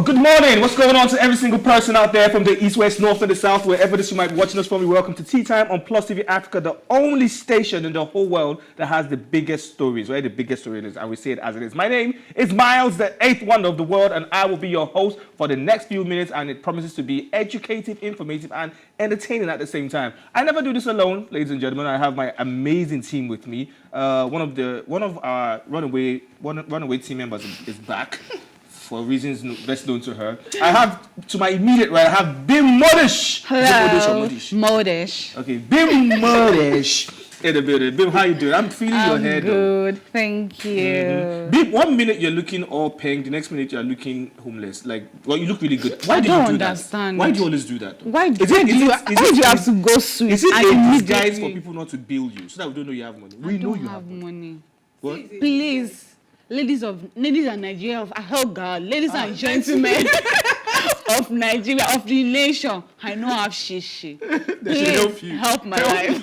Well, good morning. What's going on to every single person out there from the east, west, north, and the south, wherever this you might be watching us from? Welcome to Tea Time on PlusTvAfrica, the only station in the whole world that has the biggest stories, right? The biggest story is, and we say it as it is. My name is Miles, the eighth wonder of the world, and I will be your host for the next few minutes, and it promises to be educative, informative, and entertaining at the same time. I never do this alone, ladies and gentlemen. I have my amazing team with me. One of our runaway team members is back. For reasons best known to her. I have, to my immediate right, I have Bim Modish. Hello. Modish. Okay, Bim Modish in the building. Bim, how you doing? I'm feeling your hair good, though. Thank you. Mm-hmm. Bim, 1 minute you're looking all pink, the next minute you're looking homeless. Like, well, you look really good. Why do you do understand. That? Why do you always do that? Why do you have to go sweet? Is it a disguise for people not to bill you so that we don't know you have money? We know you have money. What? Please. Ladies and Nigeria, God, ladies and gentlemen of Nigeria, of the nation, I know I have shishi. Please help my life.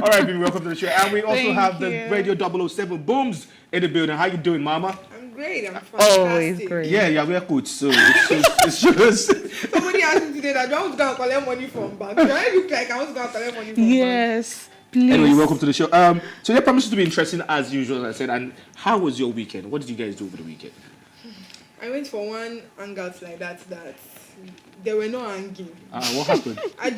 All right, baby, welcome to the show. And we also have the Radio 007 Booms in the building. How you doing, Mama? I'm great. I'm fantastic. Always great. Yeah, we're good. So it shows. Somebody asked me today that I was going to collect money from bank. Do I look like I was going to collect money from bank? Yes. Please. Anyway, welcome to the show. So that promises to be interesting as usual, as I said. And how was your weekend? What did you guys do over the weekend? I went for one hangout like that there were no hanging. What happened? I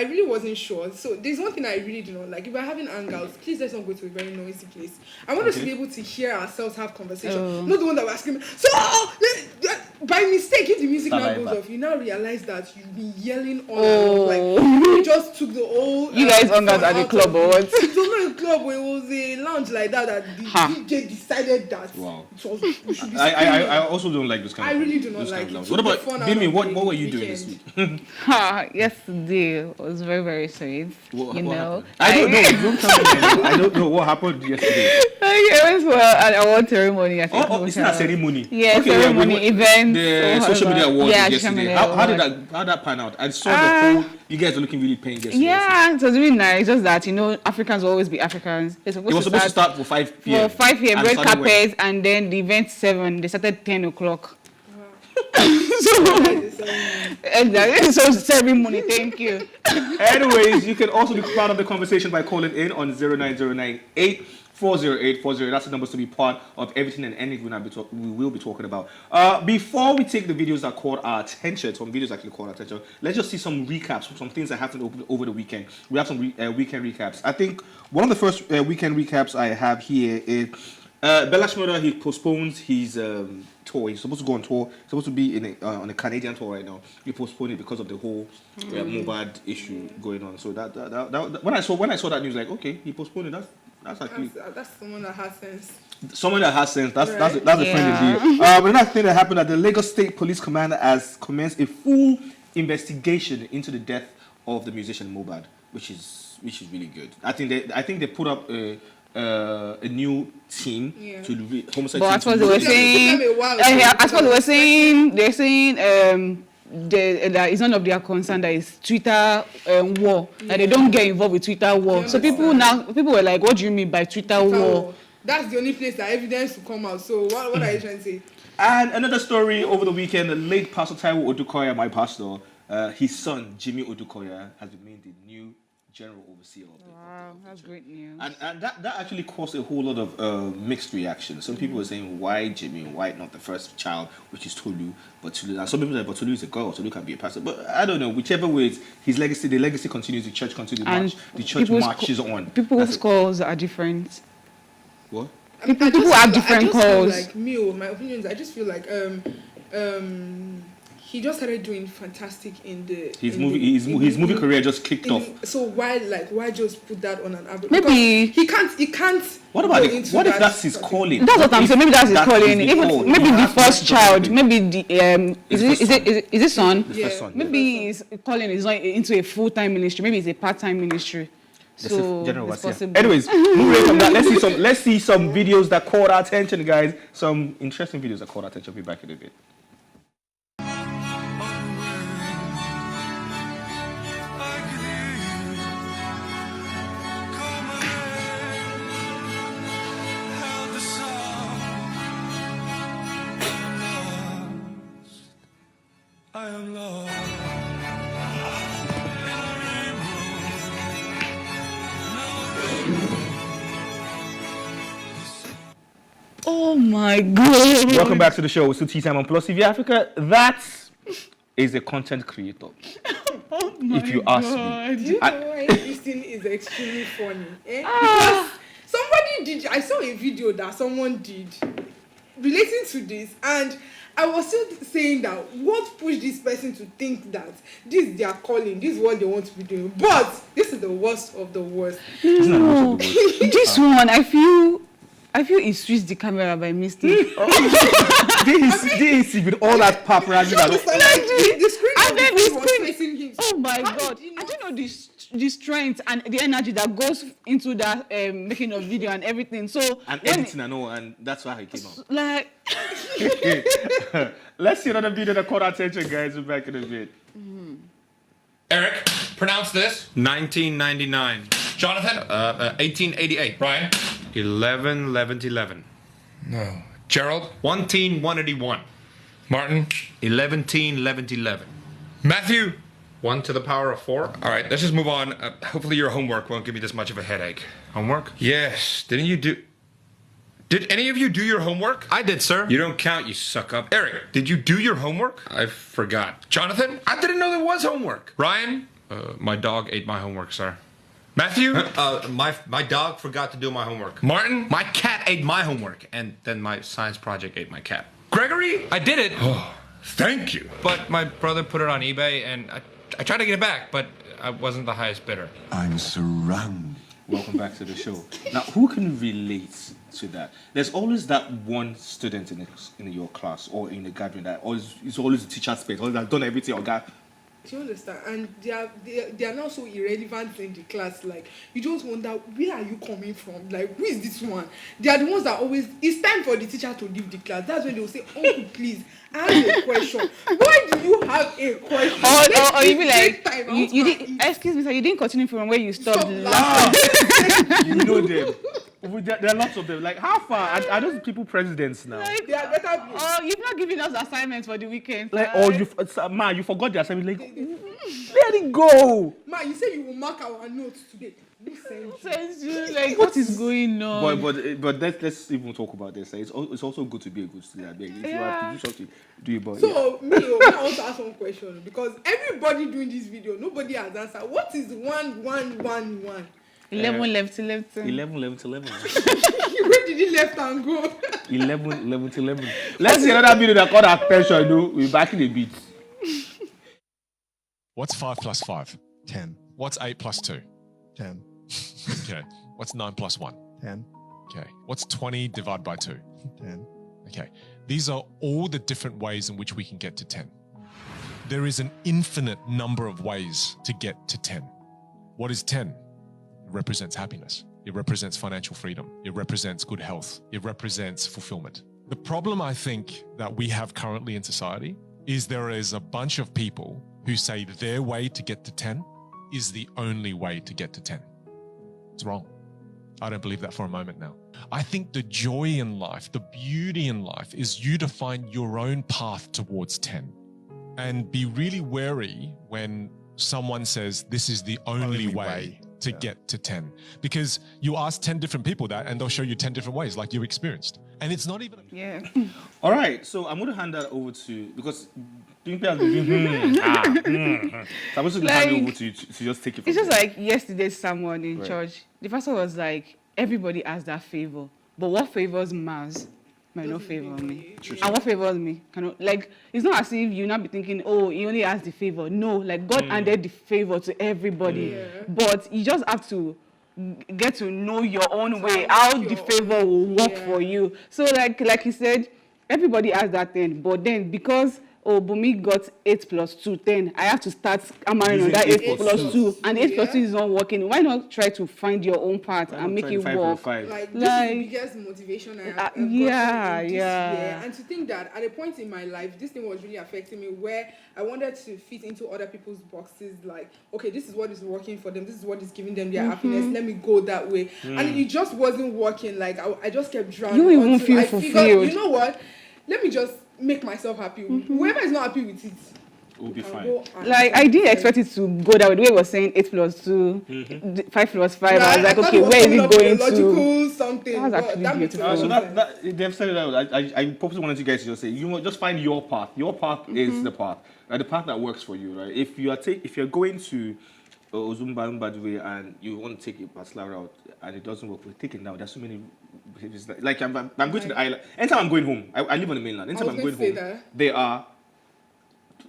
really wasn't sure. So there's one thing I really do not like. If we're having hangouts, please let's not go to a very noisy place. I want us to be able to hear ourselves have conversation. Not the one that we're screaming. So by mistake, if the music now goes off, you now realize that you've been yelling all along. Like you really just took the whole. You guys hangout at the club or what? It was not a club. It was a lounge like that the DJ decided that. Wow. We should be I also don't like this kind of. I really do not like it. What about Bimi? What were you doing this week? Yesterday was very, very sweet. What I don't know. Don't tell me. I don't know what happened yesterday. It was an award ceremony. It's not a ceremony. Yeah, ceremony event. The social media awards yesterday. How did that pan out? I saw the whole. You guys are looking really pink yesterday. Yeah, it was really nice. Just that Africans will always be Africans. It was supposed to start for 5 p.m. For 5 p.m. Red carpet, and then the event 7. They started 10 o'clock. So ceremony, thank you. Anyways, you can also be part of the conversation by calling in on 09098 40840. That's the numbers to be part of everything and anything we will be talking about. Before we take the videos that caught our attention, some videos actually caught our attention, let's just see some recaps, some things that happened over the weekend. We have some weekend recaps. I think one of the first weekend recaps I have here is Bella Shmurda. He postpones his tour. He's supposed to go on tour. He's supposed to be on a Canadian tour right now. He postponed it because of the whole Mobad issue going on. So that when I saw that news, like, okay, he postponed it. That's someone that has sense. Someone that has sense. That's a friend indeed. Another thing that happened, that the Lagos State Police Commander has commenced a full investigation into the death of the musician Mobad, which is really good. I think they put up a new team to homicide. But as what they were saying, they're saying that it's none of their concern that it's Twitter war. That they don't get involved with Twitter war. So people were like, what do you mean by Twitter war? That's the only place that evidence will come out. So what are you trying to say? And another story over the weekend, the late Pastor Taiwo Odukoya, my pastor, his son Jimmy Odukoya has been made the new General Overseer of the Wow, that's great news. And that actually caused a whole lot of mixed reactions. Some people were saying, why Jimmy? Why not the first child, which is Tolu? But Tolu, and some people say, but Tolu is a girl, Tolu can be a pastor. But I don't know. Whichever way, the legacy continues, the church continues to march, the church marches on. People's calls are different. What? People have different calls. Like me, my opinions, I just feel like he just started doing fantastic in the his movie career just kicked off. So why just put that on an average? Maybe he can't. What if that's his calling? That's what I'm saying. Maybe that's his calling. Maybe the first child. Maybe the is it son? Yeah. Maybe his calling is not into a full-time ministry. Maybe it's a part-time ministry. So it's possible. Anyways, moving from that, let's see some videos that caught our attention, guys. Some interesting videos that caught our attention. We'll be back in a bit. I am lost. Oh my God. Welcome back to the show. It's still Tea Time on PlusTvAfrica. That is a content creator. Oh my If you ask God. me. Do you know why this thing is extremely funny? Because somebody did, I saw a video that someone did relating to this, and I was still saying that what pushed this person to think that this is their calling, this is what they want to be doing. But this is the worst of the worst. No, this one, I feel he switched the camera by mistake. This with all that paparazzi. The screen And of then the the screen was screen. facing him. Oh my How God. did you I not- don't know the strength and the energy that goes into that making of video and everything. So And when editing and all, and that's why he came out. like Let's see another video that caught our attention, guys. We're back in a bit. Eric, pronounce this. 1999. Jonathan, 1888. Ryan, 11. no. Gerald, 181. Martin, 11. Matthew. 1 to the power of 4. All right, let's just move on. Hopefully your homework won't give me this much of a headache. Homework? Yes. Did any of you do your homework? I did, sir. You don't count, you suck up. Eric, did you do your homework? I forgot. Jonathan, I didn't know there was homework. Ryan, My dog ate my homework, sir. Matthew, My dog forgot to do my homework. Martin, My cat ate my homework, and then my science project ate my cat. Gregory. I did it, Thank you. but my brother put it on eBay, and I tried to get it back, but I wasn't the highest bidder. I'm surrounded. Welcome back to the show. Now, who can relate to that? There's always that one student in your class or in the gathering that is always the teacher's pet, always has done everything or got. Do you understand? And they are now so irrelevant in the class. Like, you just wonder, where are you coming from? Like, who is this one? They are the ones that always, it's time for the teacher to leave the class. That's when they will say, uncle, please, I have a question. Why do you have a question? or you be like Time, you did, excuse me, sir, you didn't continue from where you stopped Stop last time. You know them. There are lots of them. Like, how far are those people presidents now? They are better people. Oh, you've not given us assignments for the weekend. Like, sir. you forgot the assignment. Like, let it go. Man, you say you will mark our notes today. Who sent you? Says you, like, what is going on? But let's even talk about this. It's also good to be a good student. If you have to do something, do it. But So, I want to ask one question because everybody doing this video, nobody has answered. What is 1-1-1-1? 11 left. 11. Where did he left and go? 11. Let's see another video that caught our attention. We're back in a bit. What's 5 plus 5? 10. What's 8 plus 2? 10. Okay. What's 9 plus 1? 10. Okay. What's 20 divided by 2? 10. Okay. These are all the different ways in which we can get to 10. There is an infinite number of ways to get to 10. What is 10? It represents happiness. It represents financial freedom. It represents good health. It represents fulfillment. The problem I think that we have currently in society is there is a bunch of people who say their way to get to 10 is the only way to get to 10. It's wrong. I don't believe that for a moment now. I think the joy in life, the beauty in life is you to find your own path towards 10 and be really wary when someone says this is the only way to get to 10, because you ask 10 different people that and they'll show you 10 different ways like you experienced. And it's not even... Yeah. All right, so I'm going to hand that over to, because people have been doing, so I'm supposed to hand it over to you to just take it from It's just there. like yesterday's sermon in Right. church. The pastor was like, everybody has that favor, but what favors Mars might not favor me. And what favors me cannot. Like, it's not as if you not be thinking, oh, he only has the favor. No, like God handed the favor to everybody, but you just have to get to know your own way, how the favor will work for you. So like he said, everybody has that thing, but then because Bumi got 8 plus 2, 10. I have to start hammering on that 8 plus 2. And 8 plus 2 is not working. Why not try to find your own path and make it work? Like, this is the biggest motivation I have gotten in this year. And to think that at a point in my life, this thing was really affecting me where I wanted to fit into other people's boxes. Like, okay, this is what is working for them. This is what is giving them their happiness. Let me go that way. And it just wasn't working. Like, I just kept drowning. You even feel fulfilled. You know what? Let me just make myself happy. Whoever is not happy with it, We'll be can fine. go and- Like, I didn't expect it to go that way. The way it was saying 8 plus 2, 5 plus 5. Yeah, I was like, thought okay, was where is coming it up with a going to? logical something. That was but actually that makes beautiful. a So lot of that sense. they've said it out. I purposely wanted you guys to just say, you know, just find your path. Your path is the path, the path that works for you, right? If you're going to Ozumba Mbadwe and you want to take a particular route and it doesn't work, we'll take it now. There's so many. Like I'm going to the island. Anytime I'm going home, I live on the mainland. Anytime I'm going home, there are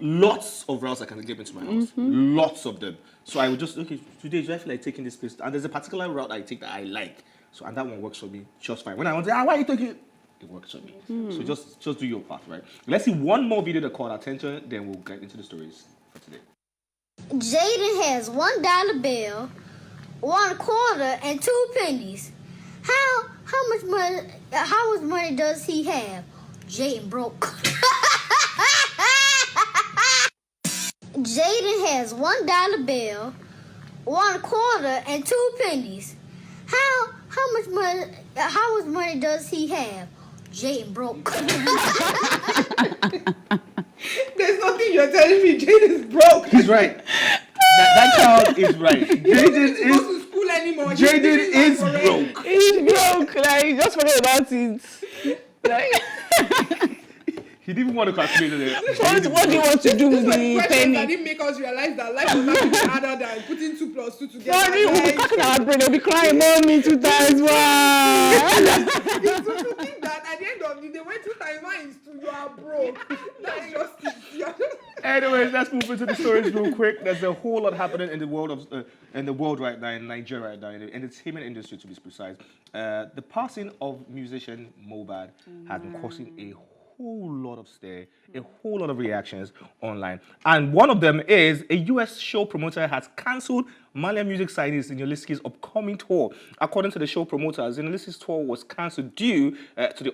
lots of routes I can get into my house. Lots of them. So I would just, okay, today do I feel like taking this place? And there's a particular route I take that I like. So and that one works for me just fine. When I want to say, why are you taking it? It works for me. So just do your path, right? Let's see one more video that caught attention, then we'll get into the stories for today. Jaden has $1 bill, 1 quarter, and 2 pennies. How much money does he have? Jaden broke. Jaden has $1 bill, 1 quarter, and 2 pennies. How much money does he have? Jaden broke. There's nothing you're telling me. Jaden is broke. He's right. That child is right. Jaden He goes to school anymore. Jaden is broke. He's broke. Like, just forget about it. Like, He didn't even want to calculate it. what do you want to do with the Questions that penny? didn't make us realize that life was actually harder than putting 2 plus 2 together. Sorry, we'll be Like, cracking our brain. They'll be crying, mommy, 2 times. Wow. it's to think that at the end of the day, when 2 times 1 is 2, you are broke. That is just Anyways, let's move into the stories real quick. There's a whole lot happening in the world right now, in Nigeria right now, in the entertainment industry to be precise. The passing of musician Mohbad has been causing a whole lot of stir, a whole lot of reactions online. And one of them is a US show promoter has cancelled Malian music signee Zinoleesky's upcoming tour. According to the show promoter, Zinoleesky's tour was cancelled due to the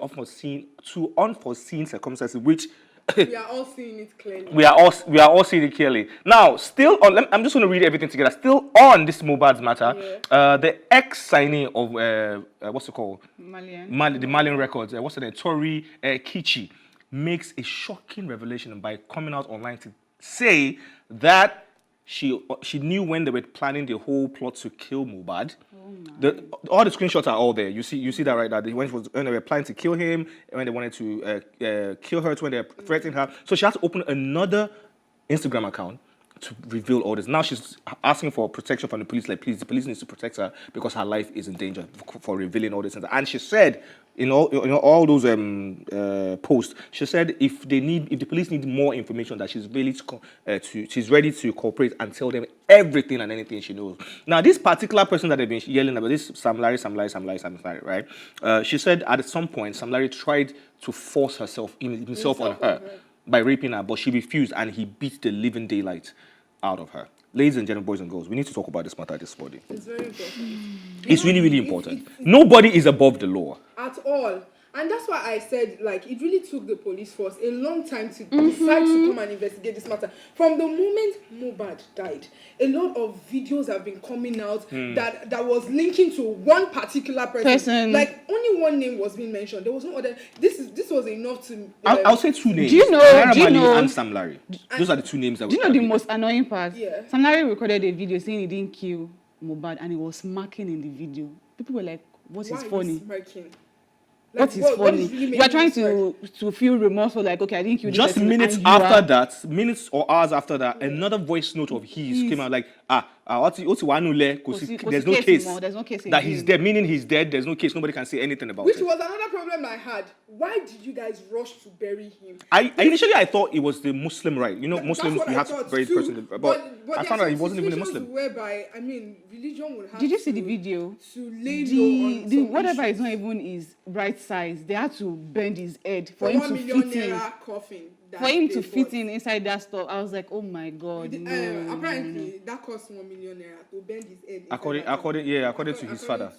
unforeseen circumstances, which we are all seeing it clearly. we are all seeing it clearly. Now, still on, I'm just going to read everything together. Still on this Mohbad's matter, the ex-signee of what's it called? The Malian Records. What's the name? Tori Kichi makes a shocking revelation by coming out online to say that she knew when they were planning the whole plot to kill Mohbad. All the screenshots are all there. You see that right now. When they were planning to kill him, when they wanted to kill her, when they were threatening her. So she has to open another Instagram account to reveal all this. Now she's asking for protection from the police. Like, please, the police needs to protect her because her life is in danger for revealing all this. And she said, in all those posts, she said if the police need more information, that she's ready to cooperate and tell them everything and anything she knows. Now, this particular person that they've been yelling about, this Sam Larry, right? She said at some point, Sam Larry tried to force himself on her by raping her, but she refused, and he beat the living daylight out of her. Ladies and gentlemen, boys and girls, we need to talk about this matter this morning. It's very important. It's really, really important. Nobody is above the law. At all. And that's why I said, like, it really took the police force a long time to decide to come and investigate this matter. From the moment Mohbad died, a lot of videos have been coming out that was linking to one particular person. Like, only one name was being mentioned. There was no other. This was enough to. I'll say 2 names. Do you know? And Sam Larry. Those are the 2 names that. Do you know the most annoying part? Yeah. Sam Larry recorded a video saying he didn't kill Mohbad, and he was smirking in the video. People were like, "What is funny? What is funny? You are trying to feel remorseful, like, okay, I didn't kill this Just person, minutes after that, minutes or hours after that, another voice note of his came out like, there's no case. There's no case that he's dead, meaning he's dead. There's no case. Nobody can say anything about Which it. was another problem I had. Why did you guys rush to bury him? Initially I thought it was the Muslim right. You know, Muslims we have to bury the person, but I found out he wasn't even a Muslim. Whereby, I mean, religion would have. Did you see the video? To lay low on some whatever issues. is not even his right size. They had to bend his head for For him 1 to million fit in. naira coffin. For him to fit in inside that stuff, I was like, oh my god. Apparently, that cost 1 million naira to bend his head. According to his father.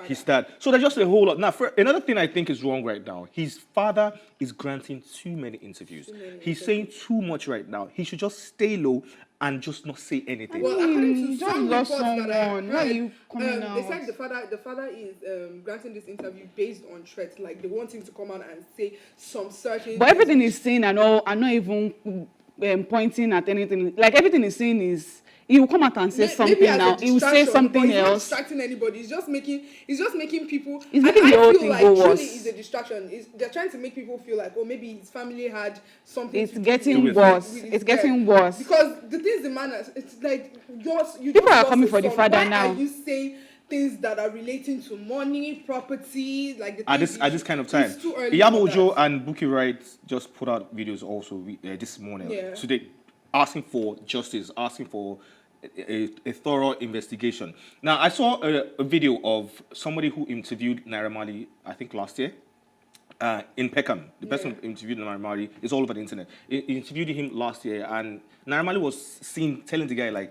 His dad. So there's just a whole lot. Now, another thing I think is wrong right now. His father is granting too many interviews. He's saying too much right now. He should just stay low and just not say anything. Well, according to just some lost reports that I someone. Why are you coming out? they said the father is granting this interview based on threats. Like, they want him to come out and say some certain. But everything he's saying and all are not even pointing at anything. Like everything he's saying is, he will come out and say something maybe as a now. He will say distraction, something but he's not else. distracting anybody. He's just making people. He's and making the I whole feel thing like go truly worse. is a distraction. They're trying to make people feel like, oh, maybe his family had something. It's to do getting with worse. with his It's death. getting worse. Because the things the man has, it's like you People just are lost coming a for the son. father Why now. are you saying things that are relating to money, property, like the At things this kind of time, It's too early Iyabo for Ojo that. and Buki Wright just put out videos also this morning. Yeah. Today, asking for justice, asking for a thorough investigation. Now, I saw a video of somebody who interviewed Naira Marley, I think last year, in Peckham. The person who interviewed Naira Marley is all over the internet. He interviewed him last year, and Naira Marley was seen telling the guy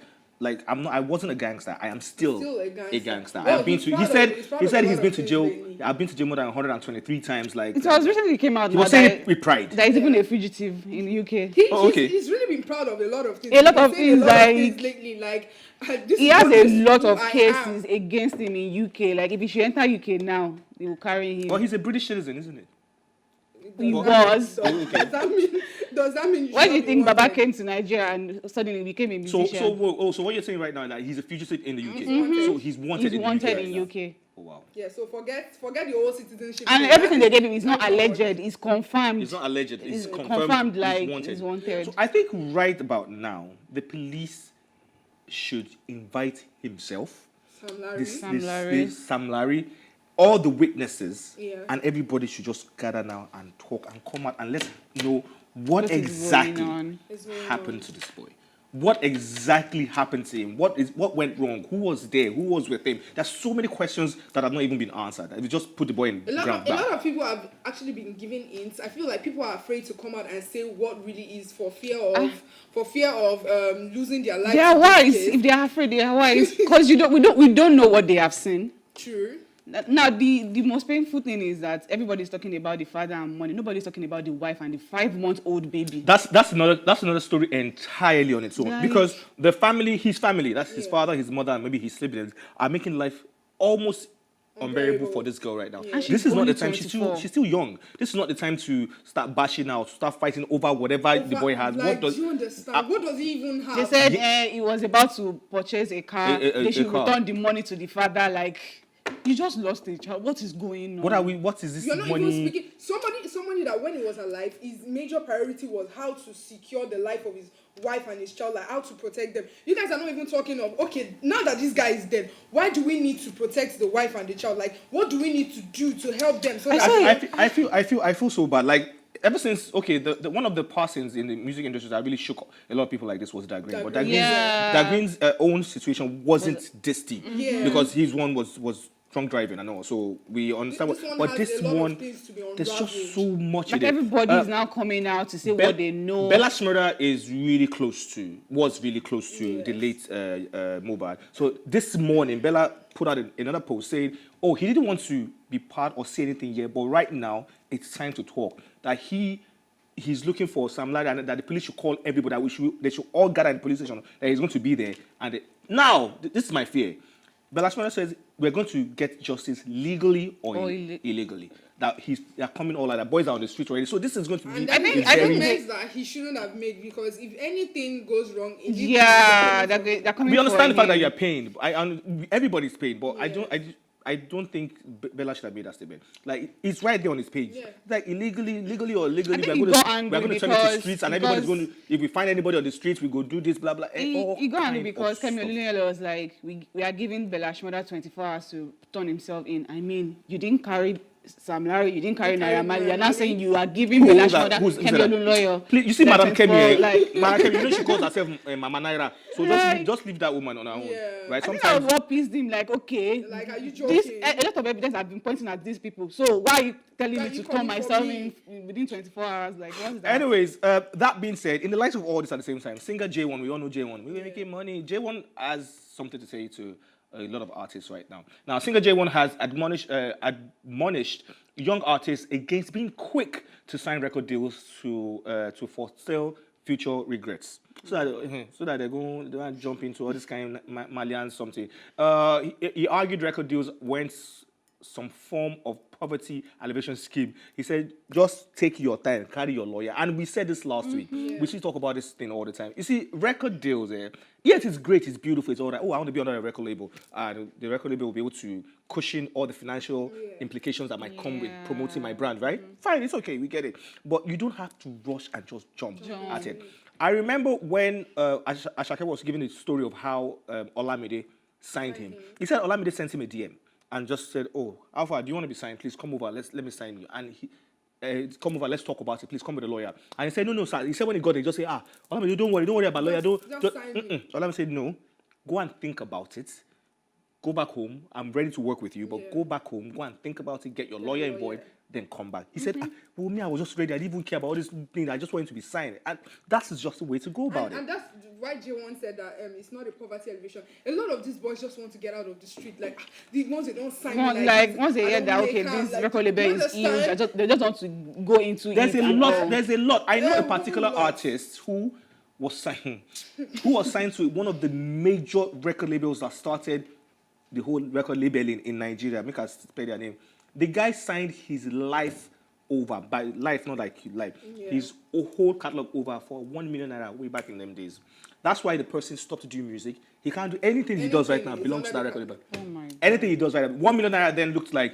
I wasn't a gangster. I am still a gangster. Well, I've been he's to. proud He said of- he's proud he of said a he's lot been of to things jail. lately. I've been to jail more than 123 times. Like It was recently came out he now was saying that it with pride. there is even a fugitive in the UK. He's really been proud of a lot of things. A lot He's of been saying things, a lot of like- things lately. Like this He is has what a this lot who of I cases am. against him in UK. Like if he should enter UK now, they will carry him. Well, he's a British citizen, isn't it? He Does was. that mean- Does that mean? Why do you should think not be Baba wanted? came to Nigeria and suddenly became a musician? So what you're saying right now, like he's a fugitive in the UK. So he's wanted He's in wanted the UK. in right now. UK. Oh wow. Yeah, so forget the whole citizenship. And thing. everything they That gave him is not that's alleged, what- it's confirmed. It's not alleged. It's It's confirmed. like he's wanted. he's wanted. So I think right about now, the police should invite himself, Sam Larry. Sam Larry, all the witnesses, Yeah. and everybody should just gather now and talk and come out and let's know what What is exactly going on? happened to this boy. What exactly happened to him? What went wrong? Who was there? Who was with him? There's so many questions that have not even been answered. We just put the boy in A lot ground. of people have actually been given hints. I feel like people are afraid to come out and say what really is for fear of losing their life. They are wise. If they are afraid, they are wise. Because we don't know what they have seen. True. Now, the most painful thing is that everybody's talking about the father and money. Nobody's talking about the wife and the 5-month-old baby. That's another story entirely on its own, Like- because his family, that's his father, his mother, and maybe his siblings, are making life almost unbearable for this girl right now. And she's This is not only the time. 24. She's still young. This is not the time to start bashing out, to start fighting over whatever the boy has. Like, do you understand? What does he even have? They said he was about to purchase a car. They should car. return the money to the father. Like, you just lost a child. What is going on? What is this You're not money? even speaking. Somebody that when he was alive, his major priority was how to secure the life of his wife and his child, like how to protect them. You guys are not even talking of, okay, now that this guy is dead, why do we need to protect the wife and the child? Like, what do we need to do to help them? So that I feel so bad. Like ever since the one of the passings in the music industry that really shook a lot of people like this was Dag Green. But Dag Green's, Yeah. Dag Green's own situation wasn't this deep, Yeah. because his one was drunk driving and all. So we understand This one but has this a lot of one, things to be there's unraveled. just so much Like in it. everybody is now coming out to say what they know. Bella Shmurda was really close to the late Mohbad. So this morning, Bella put out another post saying, oh, he didn't want to be part or say anything yet, but right now, it's time to talk. That he's looking for Sam Larry, and that the police should call everybody, that they should all gather in the police station, that he's going to be there. And now, this is my fear. Bella Shmurda says, we're going to get justice legally or illegally. That they're coming all like that. Boys are on the street already. So this is going to be and I think very... comments that he shouldn't have made, because if anything goes wrong, They're coming. We understand the for fact that him. you're paying. Everybody's paying, but I don't think Bella should have made that statement. Like, it's right there on his page. Yeah. Like, legally or illegally, I think we're he got angry going to turn it to because- streets, and everybody's going to, if we find anybody on the streets, we go do this, blah, blah. He got angry because Kemi Kemi Oluniyi was like, we are giving Bella Shmurda 24 hours to turn himself in. I mean, you didn't carry Sam Larry, you didn't carry Naira Marley. You're now saying you are giving Bella Shmurda, Kemi Oluniyi. Please, you see Madam Kemi, like, Madam Kemi, you know she calls herself Mama Naira. So just leave that woman on her own. Yeah. Right? I think that was what pissed him. Like, okay, Like, are you joking? a lot of evidence have been pointing at these people. So why are you telling Why me are you to turn coming for myself me? in within 24 hours? Like, what's that? Anyways, that being said, in the light of all this at the same time, singer Jaywon, we all know Jaywon. We're making money. Jaywon has something to say to a lot of artists right now. Now, singer Jaywon has admonished young artists against being quick to sign record deals to foretell future regrets. So that they're going to jump into all this kind of Malian something. He argued record deals went some form of poverty alleviation scheme. He said, just take your time, carry your lawyer. And we said this last week. We should talk about this thing all the time. You see, record deals, yes, it's great, it's beautiful, it's all right. Oh, I want to be under a record label. And the record label will be able to cushion all the financial implications that might come with promoting my brand, right? Fine, it's okay, we get it. But you don't have to rush and just jump at it. I remember when Ashake was giving the story of how Olamide signed him. He said Olamide sent him a DM and just said, "Oh, Alpha, do you want to be signed? Please come over. Let me sign you." And he come over. Let's talk about it. Please come with a lawyer. And he said, "No, sir." He said when he got there, just say, Olamide, don't worry about lawyer. Just sign me. Olamide said, "No, go and think about it. Go back home. I'm ready to work with you, but go back home. Go and think about it. Get your lawyer involved." Then come back. He said, well, me, I was just ready. I didn't even care about all these things. I just wanted to be signed. And that's just the way to go about it. And that's why Jaywon said that it's not a poverty alleviation. A lot of these boys just want to get out of the street. Like, the ones they don't sign. Once they hear that, okay, this record label is huge, they just want to go into it. There's a lot. I know a particular artist who was signed to one of the major record labels that started the whole record labeling in Nigeria. Make us spell their name. The guy signed his life over, by life, not like life, his whole catalog over for 1 million naira way back in them days. That's why the person stopped doing music. He can't do anything he does right now belongs to that record label. Oh my God. Anything he does right now. 1 million naira then looked like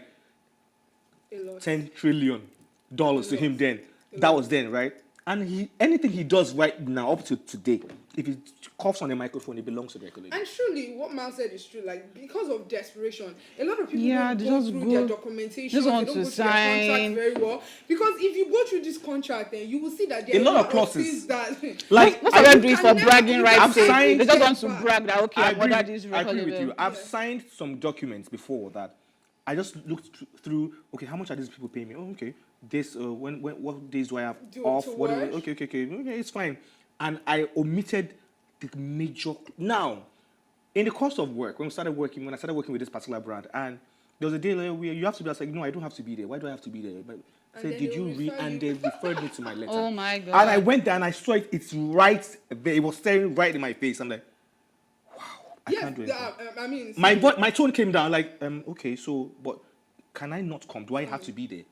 $10 trillion to him then. That was then, right? And anything he does right now up to today, if he coughs on the microphone, it belongs to the record label. And truly, what Mal said is true. Like, because of desperation, a lot of people Yeah, don't they go just through go- their documentation. just want they to don't go through their sign. contract very well. Because if you go through this contract, then you will see that there A are lot of clauses. things that Like, Most of them do it for bragging rights. I've signed- They just want to brag that, okay, I I'm under this agree record with label. you. I've signed some documents before that. I just looked through. Okay, how much are these people paying me? Oh, okay. This what days do I have off? to What do work? okay, it's fine. And I omitted the major. Now, in the course of work, when I started working with this particular brand, and there was a day where you have to be. I was like, no, I don't have to be there. Why do I have to be there? But I said, then did they you will read? refer And you. they referred me to my letter. Oh my God. And I went there and I saw it. It's right there. It was staring right in my face. I'm like, wow, I yes, can't do anything. I mean, My tone came down like, okay, so, but can I not come? Do I have to be there?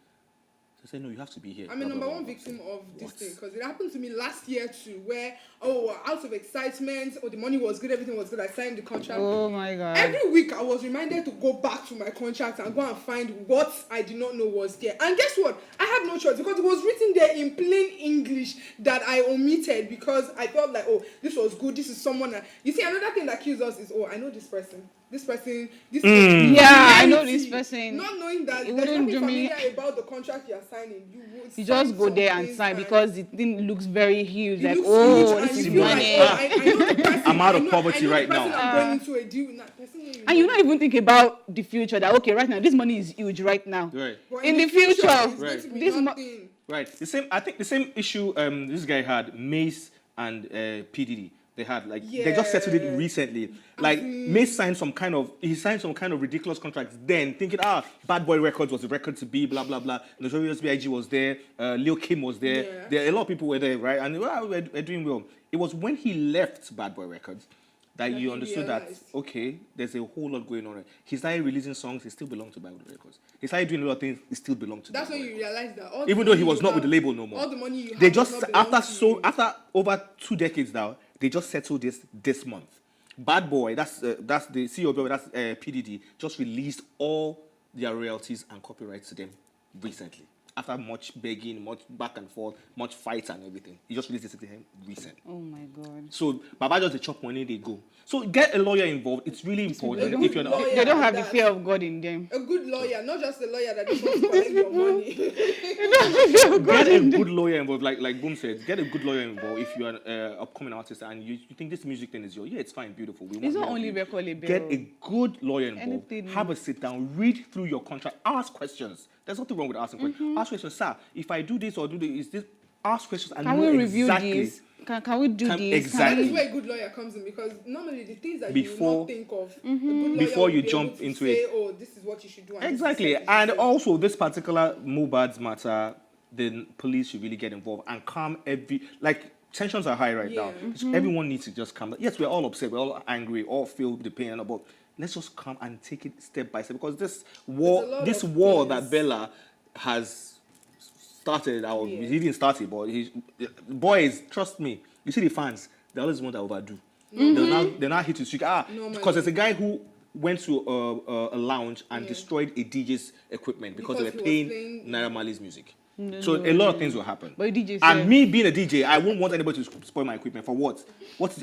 So I said, no, you have to be here. I'm a Blah, blah, number blah, one blah. victim of this What? thing because it happened to me last year too, where out of excitement, the money was good, everything was good. I signed the contract. Oh my God. Every week I was reminded to go back to my contract and go and find what I did not know was there. And guess what? I had no choice because it was written there in plain English that I omitted because I felt like, oh, this was good. This is someone. You see, another thing that kills us is, oh, I know this person. This person. Yeah, I know Reality. this person. Not knowing that It there's wouldn't nothing do me- familiar about the contract you are signing. You just go there and something sign because the thing looks very huge. it Like, looks oh, huge this and is you feel like, money. oh, I know the person. I'm out of I know- poverty I know right the person now. I'm going into a deal with. And you not even think about the future that, okay, right now, this money is huge right now. Right. But in the future, it's going right. to be this nothing. Right. I think the same issue this guy had, Mace and PDD. They had they just settled it Yeah. recently. Like Mace signed some kind of ridiculous contracts then, thinking Bad Boy Records was the record to be, blah blah blah. Notorious B.I.G. was there, Lil Kim was there. Yeah. There a lot of people were there, right? And we're doing well. It was when he left Bad Boy Records that you he understood that realized. okay, there's a whole lot going on. He started releasing songs, he still belonged to Bad Boy Records. He started doing a lot of things, he still belonged to That's Bad when Boy you Records. realize that all the Even though he money was you not with have- the label no more. All the money you have They does just not belong to you. after over 2 decades now, they just settled this month. Bad Boy, that's the CEO of that's PDD, just released all their royalties and copyrights to them recently. After much begging, much back and forth, much fights and everything, he just released it to him recently. Oh my God. So Baba just the chop money they go. So get a lawyer involved. It's really important. good If you're not, lawyer. They don't have the that- fear of God in them. A good lawyer, not just a lawyer that just wants to collect your money. get a good lawyer involved, like Boom said, get a good lawyer involved if you're an upcoming artist and you think this music thing is yours. Yeah, it's fine, beautiful. We want It's not more of only you. record label. Get a good lawyer involved. Anything. Have a sit down, read through your contract, ask questions. There's nothing wrong with asking questions. Ask questions, sir. If I do this or do this, is this? Ask questions and Can know we review exactly. this? Can we do Can- this? exactly. That is Can where a good lawyer comes in because normally the things that you Before- will not think of, a good lawyer Before will you be able jump to into say, it. oh, this is what you should do. And this is Exactly. what you And should do. also, this particular Mohbad's matter, the police should really get involved and calm tensions are high right now. Yeah. Everyone needs to just calm down. Yes, we're all upset, we're all angry, all feel the pain, but let's just come and take it step by step, because this a war, lot this of war things. that Bella has started, Yeah. he didn't start it, but boys, trust me, you see the fans, they're always the one that overdo. They're not hit to streak. Because there's a guy who went to a lounge and destroyed a DJ's equipment because they were Because he playing was playing- Naira Marley's music. So a lot of things will happen. But DJ said- And me being a DJ, I won't want anybody to spoil my equipment. For what?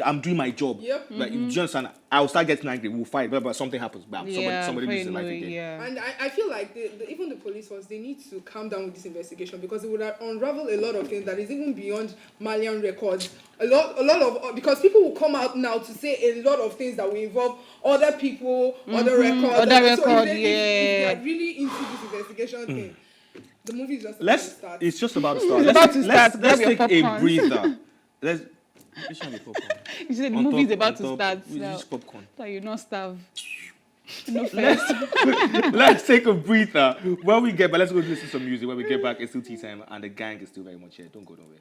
I'm doing my job. Yep. Like, do you understand? I'll start getting angry. We'll fight. But something happens. Bam. Somebody loses their life anyway, again. yeah. And I feel like even the police force, they need to calm down with this investigation, because it would unravel a lot of things that is even beyond Malian records. A lot of, because people will come out now to say a lot of things that will involve other people, other records. Other So record, if they are really into this investigation thing, the movie is just about to start. It's just about to start. It's about to start. Let's Grab your take a popcorn. breather. Which one is popcorn? You said the On movie is top, about on to top. start. Which popcorn? So you not starve. No first. Let's take a breather. When we get back, let's go listen to some music. When we get back, it's still tea time, and the gang is still very much here. Don't go nowhere.